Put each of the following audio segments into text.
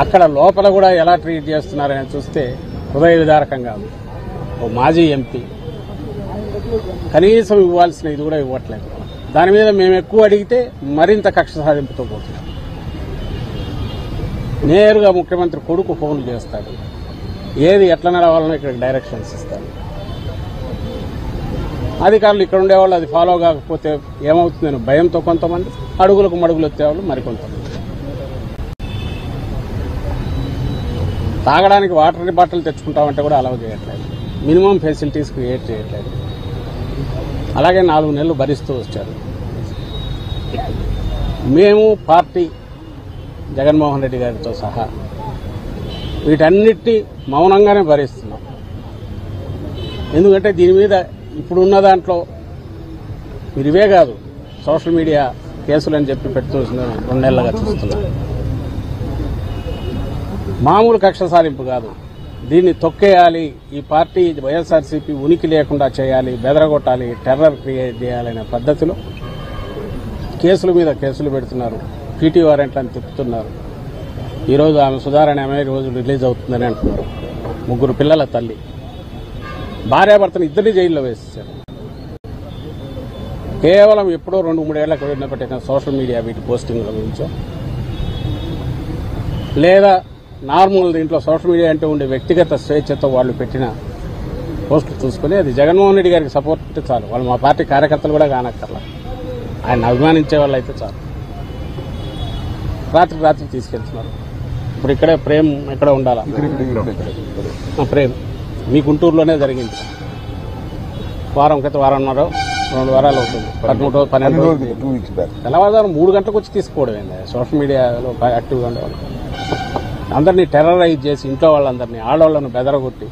అక్కడ లోపల కూడా ఎలా ట్రీట్ చేస్తున్నారని చూస్తే హృదయ విదారకంగా ఉంది. ఓ మాజీ ఎంపీ కనీసం ఇవ్వాల్సిన ఇది కూడా ఇవ్వట్లేదు. దాని మీద మేము ఎక్కువ అడిగితే మరింత కక్ష సాధింపుతో పోతున్నాం. నేరుగా ముఖ్యమంత్రి కొడుకు ఫోన్లు చేస్తాడు, ఏది ఎట్లా నడవాలనో ఇక్కడ డైరెక్షన్స్ ఇస్తాడు. అధికారులు ఇక్కడ ఉండేవాళ్ళు అది ఫాలో కాకపోతే ఏమవుతుందని భయంతో కొంతమంది, అడుగులకు మడుగులు వచ్చేవాళ్ళు మరికొంతమంది. తాగడానికి వాటర్ బాటిల్ తెచ్చుకుంటామంటే కూడా అలౌ చేయట్లేదు, మినిమం ఫెసిలిటీస్ క్రియేట్ చేయట్లేదు. అలాగే 4 నెలలు భరిస్తూ వచ్చారు. మేము పార్టీ జగన్మోహన్ రెడ్డి గారితో సహా వీటన్నిటి మౌనంగానే భరిస్తున్నాం. ఎందుకంటే దీని మీద ఇప్పుడున్న దాంట్లో మీరు ఇవే కాదు, సోషల్ మీడియా కేసులు అని చెప్పి పెడుతూ 2 నెలలుగా చూస్తున్నాం. మామూలు కక్ష సాధింపు కాదు, దీన్ని తొక్కేయాలి, ఈ పార్టీ వైఎస్ఆర్సీపీ ఉనికి లేకుండా చేయాలి, బెదరగొట్టాలి, టెర్రర్ క్రియేట్ చేయాలనే పద్ధతిలో కేసుల మీద కేసులు పెడుతున్నారు. పీటీ వారెంట్లను తిప్పుతున్నారు. ఈరోజు ఆమె సుధారాణి ఆమె రోజు రిలీజ్ అవుతుందని అంటున్నారు. 3 పిల్లల తల్లి, భార్యాభర్తను ఇద్దరిని జైల్లో వేసేశారు. కేవలం ఎప్పుడో 2-3 ఏళ్లకు పెట్టిన సోషల్ మీడియా వీటి పోస్టింగ్ల గురించో, లేదా నార్మల్ దీంట్లో సోషల్ మీడియా అంటే ఉండే వ్యక్తిగత స్వేచ్ఛతో వాళ్ళు పెట్టిన పోస్టులు చూసుకుని అది జగన్మోహన్ రెడ్డి గారికి సపోర్ట్ అంటే చాలు. వాళ్ళు మా పార్టీ కార్యకర్తలు కూడా కానక్కర్లా, ఆయన అభిమానించే వాళ్ళు అయితే చాలు. రాత్రి తీసుకెళ్తున్నారు. ఇప్పుడు ఇక్కడే ప్రేమ్ ఎక్కడ ఉండాలా, ప్రేమ్ మీ గుంటూరులోనే జరిగింది. వారం 2 వారాలు అవుతుంది, 12 రోజులు. తెల్లవారుజాము 3 గంటలకు వచ్చి తీసుకోవడం ఏంది? సోషల్ మీడియాలో యాక్టివ్గా ఉండేవాళ్ళు అందరినీ టెర్రరైజ్ చేసి ఇంట్లో వాళ్ళందరినీ, ఆడవాళ్ళను బెదరగొట్టి,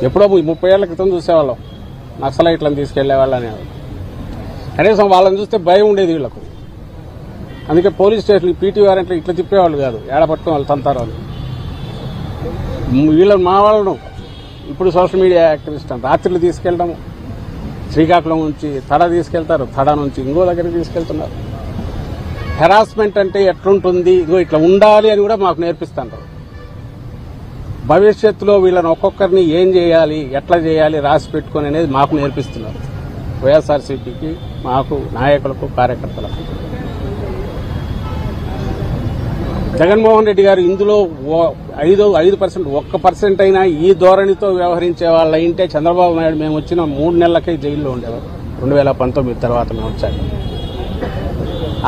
ఎప్పుడో 30 ఏళ్ల క్రితం చూసేవాళ్ళం నక్సలైట్లను తీసుకెళ్లే వాళ్ళని. కనీసం వాళ్ళని చూస్తే భయం ఉండేది వీళ్లకు. అందుకే పోలీస్ స్టేషన్ పీటీ వారెంట్లు ఇట్లా తిప్పేవాళ్ళు కాదు, ఏడ పట్టుకుని వాళ్ళు తంతారు వాళ్ళు. వీళ్ళని మా వాళ్ళను ఇప్పుడు సోషల్ మీడియా యాక్టివిస్ట్ అని రాత్రులు తీసుకెళ్ళడము, శ్రీకాకుళం నుంచి తడ తీసుకెళ్తారు, తడ నుంచి ఇంకో దగ్గరికి తీసుకెళ్తున్నారు. హెరాస్మెంట్ అంటే ఎట్లుంటుంది, ఇగో ఇట్లా ఉండాలి అని కూడా మాకు నేర్పిస్తుంటారు. భవిష్యత్తులో వీళ్ళని ఒక్కొక్కరిని ఏం చేయాలి, ఎట్లా చేయాలి రాసి పెట్టుకుని అనేది మాకు నేర్పిస్తున్నారు. వైఎస్ఆర్సీపీకి, మాకు, నాయకులకు, కార్యకర్తలకు. జగన్మోహన్ రెడ్డి గారు ఇందులో 5% 1% అయినా ఈ ధోరణితో వ్యవహరించే వాళ్ళు అయింటే చంద్రబాబు నాయుడు మేము వచ్చిన 3 నెలలకే జైల్లో ఉండేవారు. 2019 తర్వాత మేము వచ్చాక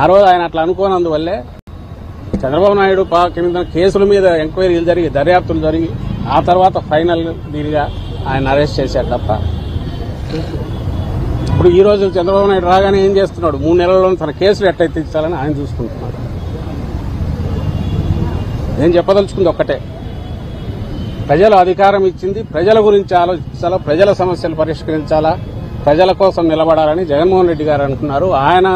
ఆ రోజు ఆయన అట్లా అనుకోనందువల్లే చంద్రబాబు నాయుడు కింద కేసుల మీద ఎంక్వైరీలు జరిగి, దర్యాప్తులు జరిగి, ఆ తర్వాత ఫైనల్ దీనిగా ఆయన అరెస్ట్ చేశారు తప్ప. ఇప్పుడు ఈ రోజు చంద్రబాబు నాయుడు రాగానే ఏం చేస్తున్నాడు? 3 నెలల్లో తన కేసులు ఎట్లయితే ఇచ్చాలని ఆయన చూసుకుంటున్నాడు. నేను చెప్పదలుచుకుంది ఒక్కటే, ప్రజలు అధికారం ఇచ్చింది ప్రజల గురించి ఆలోచించాలా, ప్రజల సమస్యలు పరిష్కరించాలా, ప్రజల కోసం నిలబడాలని జగన్మోహన్ రెడ్డి గారు అనుకున్నారు. ఆయన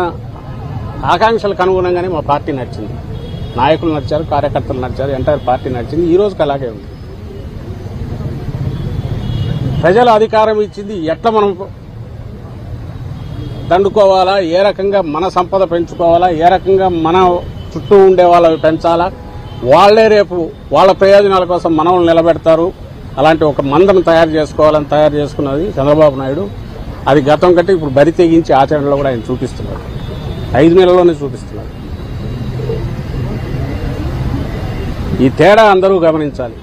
ఆకాంక్షలకు అనుగుణంగానే మా పార్టీ నడిచింది. నాయకులు నడిచారు, కార్యకర్తలు నడిచారు, ఎంటైర్ పార్టీ నడిచింది. ఈ రోజుకి అలాగే ఉంది. ప్రజలు అధికారం ఇచ్చింది ఎట్లా మనం దండుకోవాలా, ఏ రకంగా మన సంపద పెంచుకోవాలా, ఏ రకంగా మన చుట్టూ ఉండే వాళ్ళవి పెంచాలా, వాళ్లే రేపు వాళ్ళ ప్రయోజనాల కోసం మనల్ని నిలబెడతారు, అలాంటి ఒక మందను తయారు చేసుకున్నది చంద్రబాబు నాయుడు. అది గతం కంటే ఇప్పుడు బరి తెగించి ఆచరణలో కూడా ఆయన చూపిస్తున్నారు. 5 నెలల్లోనే చూపిస్తున్నారు. ఈ తేడా అందరూ గమనించాలి.